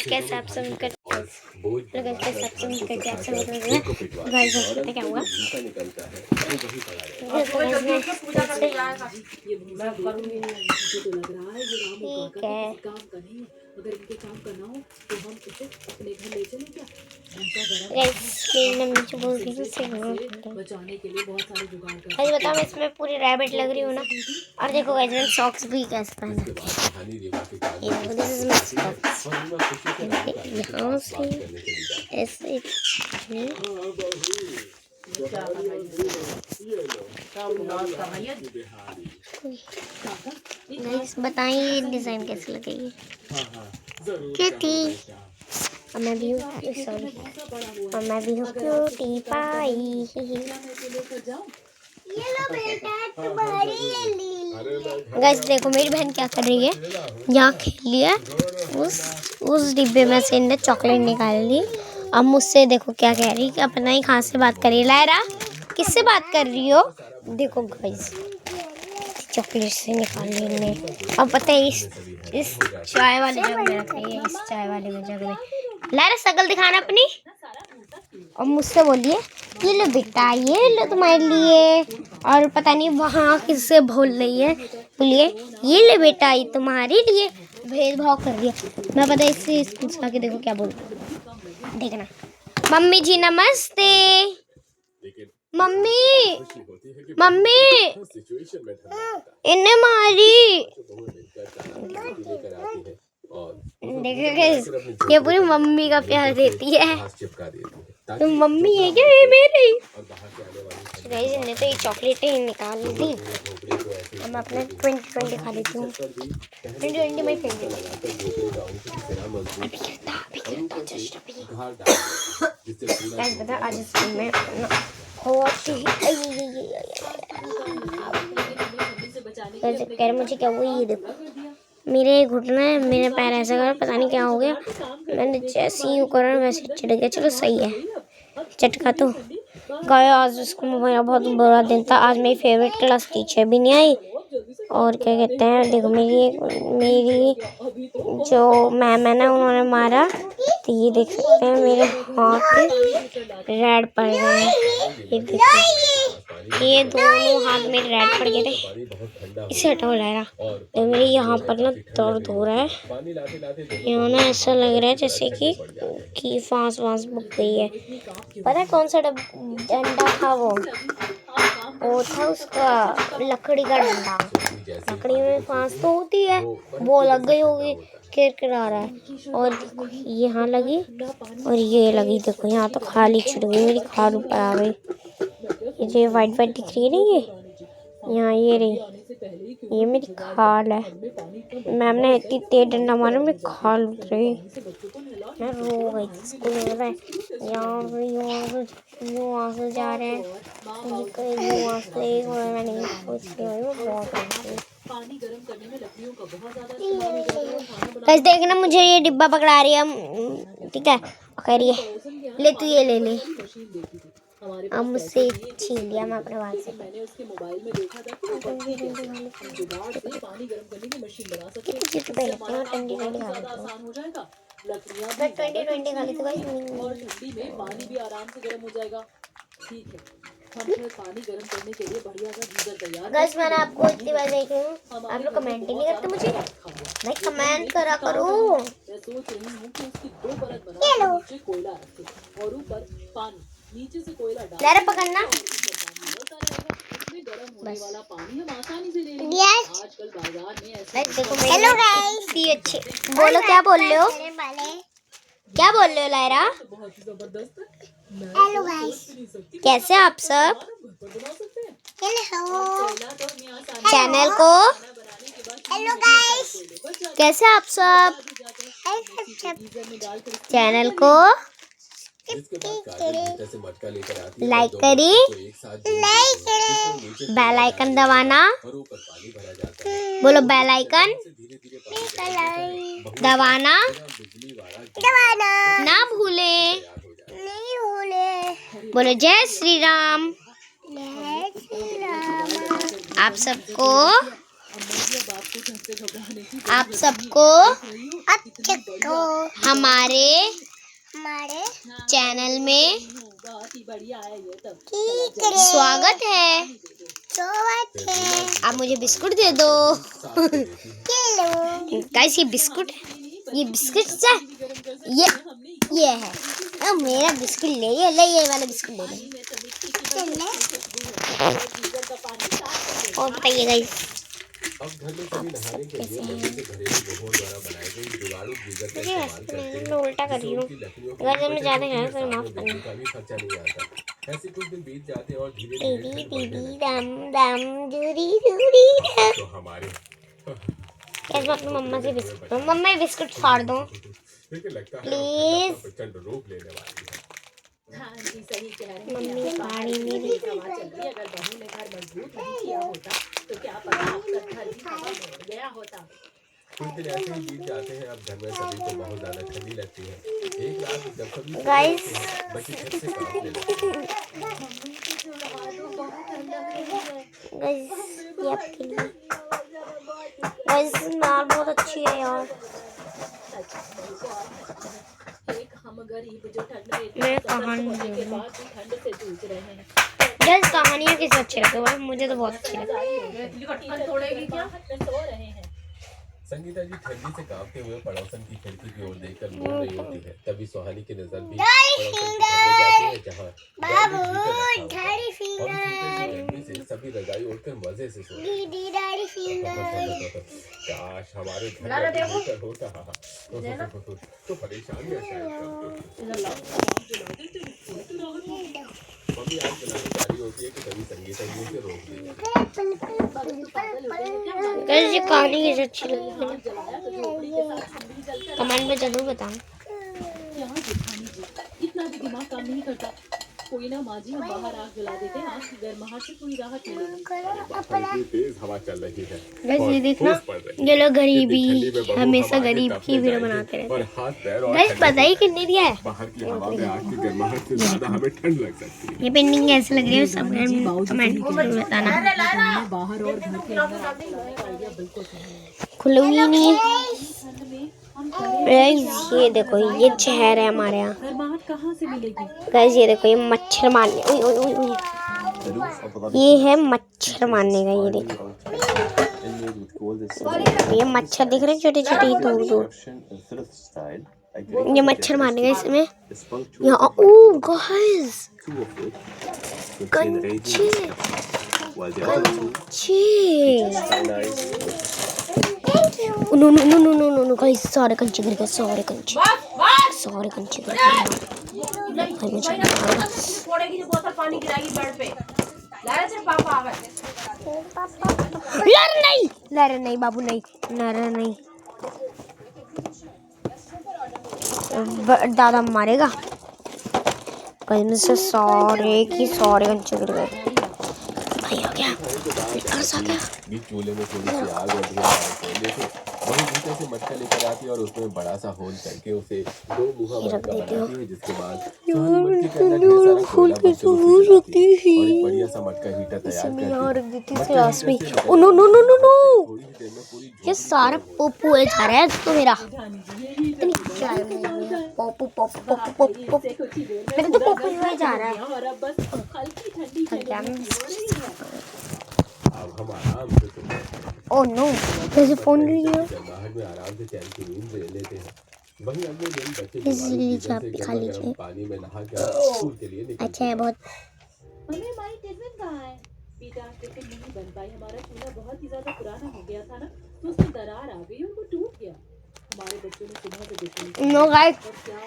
कैसे आप सब करते कैसे आप सब करते आप सब गाइस पता क्या हुआ ठीक है अगर इनके काम करना हो तो हम इसे अपने घर ले चलें क्या मुझे बोल रही हूँ बचाने के लिए बहुत सारे जुगाड़ कर अरे बताओ मैं इसमें पूरी रैबिट लग रही हूँ ना। और देखो गाइस मैंने सॉक्स भी कैसे पहने ये देखो दिस इज माय सॉक्स यहाँ से ऐसे गाइस बताइए डिजाइन कैसे लगेगी क्यूटी। और मैं भी हूँ सॉरी और मैं भी हूँ क्यूटी पाई। गाइस देखो मेरी बहन क्या कर रही है यहाँ खेल लिया उस डिब्बे में से इन्हें चॉकलेट निकाल ली। अब मुझसे देखो क्या कह रही है कि अपना ही कहाँ से बात कर रही है। लायरा किससे बात कर रही हो। देखो गाइस चॉकलेट से निकाल ली इन्हें। अब पता है इस चाय वाले जग में रख रही है इस चाय वाले में जग में। लायरा शकल दिखाना अपनी। और मुझसे बोलिए ये लो बेटा ये लो तुम्हारे लिए। और पता नहीं वहाँ किससे बोल रही है बोलिए ये ले बेटा ये तुम्हारे लिए। भेदभाव कर रही है। मैं पता इससे स्कूल से आके देखो क्या बोलती हूँ देखना। मम्मी जी नमस्ते। मम्मी मम्मी इन्हें मारी। देखो ये पूरी मम्मी का प्यार देती है। तो मम्मी है क्या ये मेरी। इन्हें तो ये चॉकलेटें निकाल दी। मैं अपना 2020 खा लेती हूँ। 2020 माय फेवरेट। गाइस पता आज स्कूल में कह रहे मुझे क्या हुआ ये देखो मेरे घुटना है मेरे पैर ऐसा कर पता नहीं क्या हो गया। मैंने जैसे ही करा वैसे चढ़ गया। चलो सही है चटका तो गया। आज स्कूल में मेरा बहुत बुरा दिन था। आज मेरी फेवरेट क्लास टीचर भी नहीं आई। और क्या कहते हैं देखो मेरी जो मैम है ना उन्होंने मारा तो ये देख सकते हैं मेरे हाथ रेड पड़ गए हैं। ये देखो ये दोनों हाथ में रेड पड़ गए थे। इसे हटाओ लायरा तो मेरे यहाँ पर ना दर्द हो रहा है। यहाँ ना ऐसा लग रहा है जैसे कि फांस बुक गई है। पता है कौन सा डंडा था वो था उसका लकड़ी का डंडा। लकड़ी में फांस तो होती है वो लग गई होगी किरकिरा रहा है। और यहाँ लगी और ये लगी देखो यहाँ तो खाली छुट गई मेरी खाल ऊपर आ गई। ये वाइट दिख रही है ना ये यहाँ ये रही ये मेरी खाल है। मैम ने इतनी तेज डंडा मारा मेरी खाल उतरी। मैं रो गई थी स्कूल में। यहाँ से जा रहे हैं मैं नहीं सोच रही हूँ बहुत। देखना मुझे ये डिब्बा पकड़ा रही है ठीक है कह रही है ले तू ये ले ले। अब मुझसे छीन लिया मैं अपने बाल से। मैंने उसके मोबाइल में देखा था कि ठंडी आसान हो जाएगा। लकड़ियां भी 2020 खा लेते भाई और ठंडी में पानी भी आराम से गर्म हो जाएगा। ठीक है हम फिर पानी गर्म करने के लिए बढ़िया सा गीजर तैयार। गाइस मैंने आपको इतनी बार देख रही हूँ आप लोग कमेंट ही नहीं करते मुझे। भाई कमेंट करा करो। मैं सोच रही हूँ कि उसकी 2 परत बना नीचे कोयला रखे और ऊपर पानी नीचे से कोयला डाल पकड़ना बस वाला पानी हम आसानी से ले लेंगे। आजकल बाजार में ऐसे देखो हेलो गाइस ये अच्छे बोलो क्या बोल रहे हो क्या बोल रहे हो लायरा। हेलो गाइस कैसे आप सब हेलो चैनल को हेलो गाइस कैसे आप सब चैनल को लाइक करी बेल आइकन दबाना। बोलो बेल आइकन दबाना ना भूले। बोलो जय श्री राम। आप सबको आप सबको हमारे चैनल में स्वागत है। आप मुझे बिस्कुट दे दो। गाइस ये बिस्कुट है, ये बिस्कुट है, ये है। अब मेरा बिस्कुट ले ये वाला बिस्कुट ले। और बताइए गाइस, अब घर में सभी नहाने के लिए मम्मी से घरेलू लोगों द्वारा बनाई गई जुगाड़ू गीजर का इस्तेमाल करते हैं। मैं उल्टा कर रही हूँ। अगर मैं ज़्यादा खाया तो माफ करना। का भी खर्चा नहीं आता। ऐसे कुछ दिन बीत जाते और धीरे दीदी दम दम दूरी तो हमारे कैसे मैं अपनी मम्मा से बिस्कुट, मम्मा बिस्कुट फाड़ दो प्लीज। प्रचंड रूप लेने वाली है। हाँ जी, सही कह रहे हैं। मम्मी फाड़ी मेरी। हवा चल रही है, अगर बहू ने घर मजबूत नहीं किया होता तो क्या पता आपका घर भी हवा में गया होता। कुछ दिन ऐसे ही बीत जाते हैं। अब घर में सभी को बहुत ज्यादा ठंडी लगती है। एक रात जब सभी गाइस बच्चे छत से कांपने लगते हैं। गाइस ये आपके लिए। गाइस नाल बहुत अच्छी है यार। एक हम गरीब जो ठंड में मैं कहानी के बाद भी ठंड से जूझ रहे हैं। गाइस कहानियाँ किस अच्छी लगती है, मुझे तो बहुत अच्छी लगती है। थोड़ेगी क्या सो रहे हैं। संगीता जी ठंडी से कांपते हुए पड़ोसन की खिड़की की ओर देखकर बोल रही होती है। तभी सुहानी की नजर भी पड़ोसन के घर में जाती है, जहाँ गर्मी से सभी रजाई ओढ़कर मजे से सो रहे हैं। काश हमारे घर में हीटर होता तो परेशानियां शायद कम होती। मम्मी आज बनाने जा रही होती है कि तभी संगीता जी उसे रोक देती है। गाइस ये कहानी किस अच्छी लगी कमेंट में जरूर बताना। इतना भी दिमाग काम नहीं करता। कोई ना माँ जी, हम बाहर आग जला देते हैं, आग की गर्माहट से थोड़ी राहत मिलेगी। तेज हवा चल रही है। गाइस ये देखना, ये लोग गरीबी हमेशा गरीब की वीडियो बनाते रहते और हाथ पैर और गाइस पता ही कितने दिया है। बाहर की हवा में आग की गर्माहट से ज्यादा हमें ठंड लग सकती है। ये पेंटिंग कैसे लग रही है सब कमेंट में जरूर बताना। बाहर और घर के अंदर आग जलाने का आइडिया बिल्कुल सही है। खुलूंगी नहीं। गाइस ये देखो, ये शहर है हमारे यहाँ। गर्माहट कहाँ से मिलेगी? गाइस ये देखो, ये मच्छर मारने, उई, ये है मच्छर मारने का। ये देखो, ये मच्छर दिख रहे हैं छोटे छोटे दूर दूर। ये मच्छर मारने का इसमें यहाँ। ओ गाइस कंचे no no no no no no guys, सारे कंचे गिर गए, सारे कंचे गिर गए। मुझे लड़ नहीं बाबू, नहीं लड़ नहीं, दादा मारेगा। कहीं में से सारे कंचे गिर गए। भाई आ गया, आ गया। बीच चूल्हे में थोड़ी सी आग और वही भीतर से मटका लेकर आती है और उसमें बड़ा सा होल करके उसे दो मुहा मटका बनाती है, जिसके बाद मटके के अंदर ढेर सारा कोयला भरकर उसे और एक बढ़िया सा मटका हीटर तैयार करती है। Oh no no no no no, ये सारा पोपू है जा रहा है तो मेरा। इतनी चाय पोपू पोपू पोपू पोपू मेरा तो पोपू ही जा रहा है। अब हम आराम से ओह नो, कैसे फोन कर रही हो? बाहर में आराम से चैन की नींद ले लेते हैं। वहीं अगले दिन बच्चे खा लीजिए, पानी में नहा कर स्कूल के लिए निकलते हैं। अच्छा है बहुत। मम्मी हमारी टिफिन कहाँ है? बेटा टिफिन नहीं बन पाई, हमारा चूल्हा बहुत ही ज्यादा पुराना हो गया था ना, तो उसमें दरार आ गई और वो टूट गया। हमारे बच्चों ने सुबह से टिफिन नो गाइस,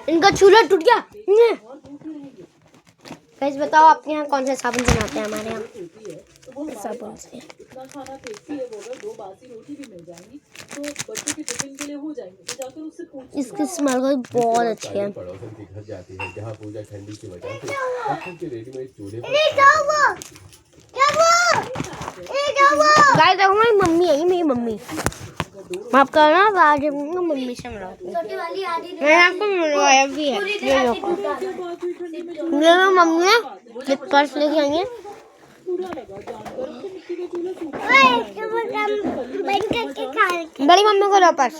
इनका चूल्हा टूट गया। और भूखे रहेंगे। गाइस बताओ आपके यहाँ कौन सा साबुन बनाते हैं? हमारे यहाँ साबुन से। इतना खाना फेंकती है वो, अगर 2 बासी रोटी भी मिल जाएंगी तो बच्चों के टिफिन के लिए हो जाएंगे। तो जाकर उससे पूछ, इसकी स्मेल बहुत अच्छी है। पड़ोसन के घर जाती है, जहाँ पूजा ठंडी की वजह से पत्थर के रेडीमेड चूल्हे पर गाइस देखो, मेरी मम्मी है, मेरी मम्मी। माफ करना, आज मम्मी से मिलाती हूँ। मैं आपको मिलवाया भी है। ये देखो, ये मम्मी है, ये पर्स लेके आई है। बुरा लगा जानकर तो मिट्टी के चूल्हे सूखे बड़ी मम्मी को लो पास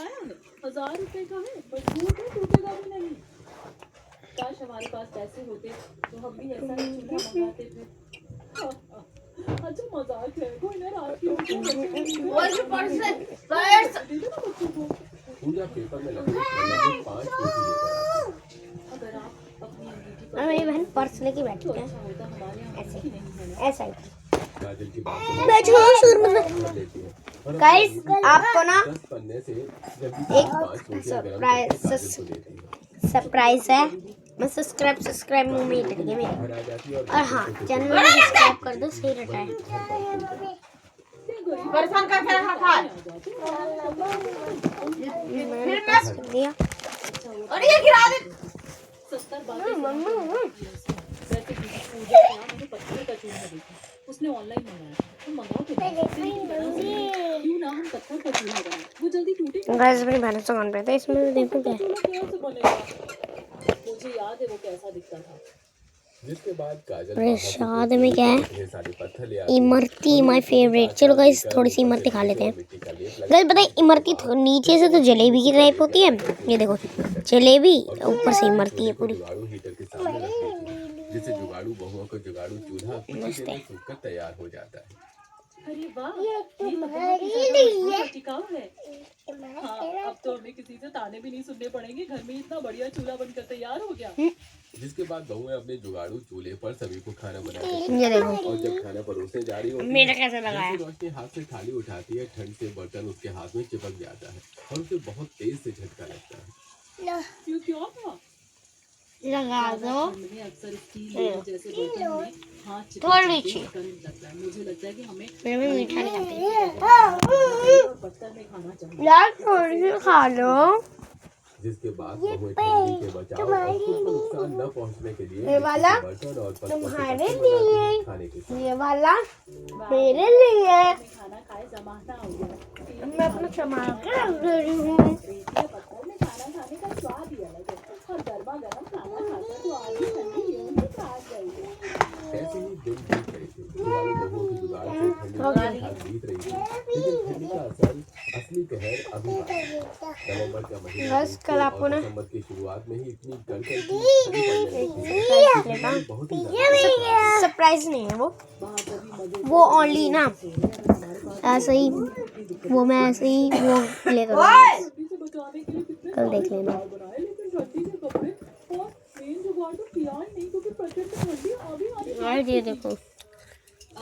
1000 रुपए का है मजबूत है टूटेगा भी नहीं। काश हमारे पास पैसे होते तो हम भी ऐसा ही चूल्हा मंगाते थे। अच्छा मजाक है कोई ना रात की रोटी पूजा पेपर में लगे 5 रोटी लेकर आती है। अगर आप अपनी अंगीठी और मेरी बहन पर्स लेके बैठी है अच्छा होता हमारे यहाँ ऐसे की नहीं है ना। ऐसा ही काजल की बात बैठो शुरू में लेती है और गाइस आपको ना 10 पन्ने से जल्दी एक 5 रोटियां गरम सरप्राइज करके काजल को देती है। सरप्राइज है। मैं सब्सक्राइब मुंह में ही लग गया मेरे। घर आ जाती है और हाँ चैनल में सब्सक्राइब कर दो सही रहता है। परेशान करके रखा था। मैंने पास कर दिया। और ये गिरा दे। 70 बातें वैसे भी पूजा क्या मैंने पत्थर का चूल्हा देखा उसने ऑनलाइन मंगाया हम मंगाओ तो क्यों ना हम पत्थर का चूल्हा बनाए वो जल्दी टूटे गाइस अपनी बहन से कौन पे था इसमें देखो क्या है। चूल्हा कैसे बनेगा मुझे याद है वो कैसा दिखता था। जिसके बाद काजल अरे शाद में क्या है ढेर सारे पत्थर ले आती इमरती माय फेवरेट। चलो गाइस थोड़ी सी इमरती खा लेते हैं। मिट्टी का लेप लगा गाइस बताइए इमरती नीचे से तो जलेबी की टाइप होती है। ये देखो जलेबी ऊपर से इमरती है पूरी। जुगाड़ू हीटर के सामने रख देती है जिससे जुगाड़ू बहुओं को जुगाड़ू चूल्हा कुछ ही देर में सूखकर तैयार हो जाता है। अरे वाह ये बहुत टिकाऊ है। हाँ अब तो हमें किसी से ताने भी नहीं सुनने पड़ेंगे घर में इतना बढ़िया चूल्हा बनकर तैयार हो गया। जिसके बाद बहुएं अपने जुगाड़ू चूल्हे पर सभी को खाना बनाते हैं ये देखो और जब खाना परोसे जा रही होती है मेरा कैसा लगा है। जैसे रोशनी हाथ से थाली उठाती है ठंड से बर्तन उसके हाथ में चिपक जाता है और उसे बहुत तेज से झटका लगता है। क्यों क्यों था लगा दो ठंड में अक्सर स्टील जैसे बर्तन में हाथ थोड़ी चिपक सी करंट लगता है। मुझे लगता है कि हमें मैं भी मीठा नहीं खाती बर्तन में खाना चाहिए। यार थोड़ी सी खा लो। जिसके बाद बहुएं ठंडी के बचाव और खुद को नुकसान न पहुंचने के लिए ये वाला बर्तन और तुम्हारे लिए खाने के ये वाला मेरे लिए खाना खाए जमाना हो गया। मैं अपना सामान के रख दे रही हूँ। रेतीले पत्थर में खाना खाने का स्वाद ही अलग है और गर्मा गर्म खाना खाकर तो आधी ठंडी यूं ही खास गई है। ऐसे ही दिन बीत रहे थे जुगाड़ू बहुओं की जुगाड़ से ठंडी की हाल बीत रही थी लेकिन ठंडी का असर असली कहर अभी बाकी है। नवंबर का महीना बस कल आपको ना दिसंबर की शुरुआत में ही इतनी कड़कड़ की बहुत ही सरप्राइज नहीं है वो ओनली ना ऐसे ही वो मैं ऐसे ही वो लेकर कल देख लेना। बनाए लेकिन ठंडी के कपड़े और मेन जुगाड़ तो किया ही नहीं क्योंकि प्रचंड ठंडी अभी और ये देखो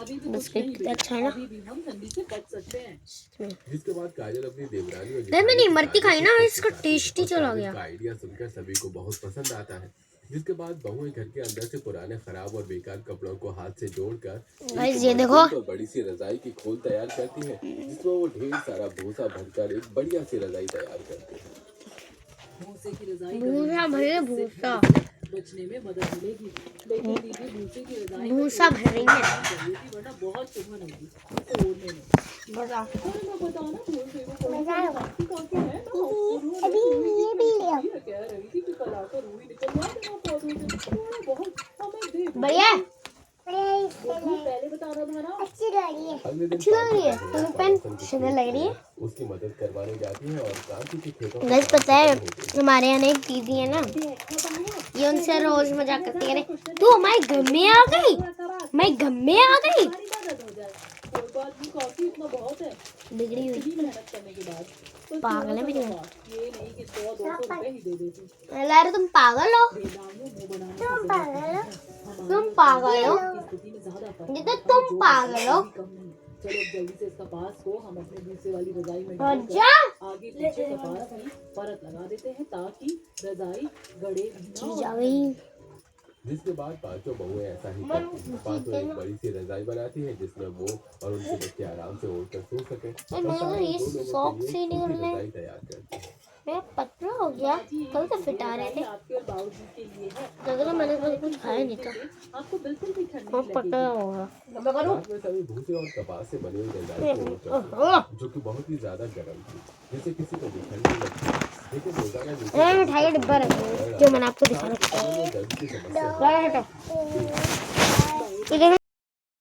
अभी भी बिस्किट कितना अच्छा है ना। अभी भी हम ठंडी से बच सकते हैं। जिसके बाद काजल अपनी देवरानी और नहीं मैंने इमरती खाई ना इसका टेस्ट ही चला गया। आइडिया सुनकर सभी को बहुत पसंद आता है। जिसके बाद बहुएं घर के अंदर से पुराने खराब और बेकार कपड़ों को हाथ से जोड़कर गाइस ये देखो तो बड़ी सी रजाई की खोल तैयार करती है जिसमें वो ढेर सारा भूसा भरकर एक बढ़िया सी रजाई तैयार करती है। भूसे की रजाई भूसा भरे भूसा बचने में मदद मिलेगी लेकिन दीदी भूसे की रजाई भूसा भर रही है वरना बहुत चुभन होगी ओढ़ने में। बता अरे मैं बताना भूल गई वो कौन सी काकी है ना ये कह रही थी कि कल आकर रूही निकलवा देना पौधों से थोड़ा बहुत हमें दे दो। बढ़िया पहले बताना था ना अगले दिन अच्छी लग रही है तुम्हें पेन सुंदर लग रही है। उसकी मदद करवाने जाती है और क्रांति के खेतों गैस पता है हमारे यहाँ एक दीदी है ना ये उनसे रोज मजाक करती है तू हमारे घर में आ गई मैं घर में आ गई मदद हो जाए कोई बात नहीं काफी इतना बहुत है बिगड़ी हुई इतनी मेहनत करने के बाद तो पागल है मेरी ये नहीं कि 100-200 रुपए ही दे देती यार तुम पागल हो बेदामों मुंह बनाने तुम पागल हो की स्थिति में ज्यादा फर्क ये तो तुम पागल हो कम नहीं। चलो अब जल्दी से इसका पास हो हम अपने दूसरे वाली रजाई में और डालकर जा आगे पीछे कपास की परत लगा देते हैं ताकि रजाई गड़े भी ना चीज आ गई। जिसके बाद पांचों बहुएं ऐसा ही करती हैं। पांचों एक बड़ी सी रजाई बनाती हैं जिसमें वो और उनके बच्चे आराम से ओढ़कर सो सके और मैं साथ तो ही ये दो लोगों शौक के से लिए निकल छोटी रहे रजाई तैयार करती है। मैं पतला हो गया कल तो फिट आ रहे थे आपके और बाबूजी के लिए है तो मैंने कल कुछ खाया नहीं था आपको बिल्कुल भी ठंड और नहीं पतला लगेगी। होगा रात में सभी भूसे और कपास से बनी हुई रजाई को ओढ़कर सोते, जो कि बहुत ही ज्यादा गर्म थी जैसे किसी को भी ठंड नहीं लगती लेकिन रोजाना मैं मिठाई का डिब्बा रख जो मैंने आपको दिखा रखा दर्द की समस्या है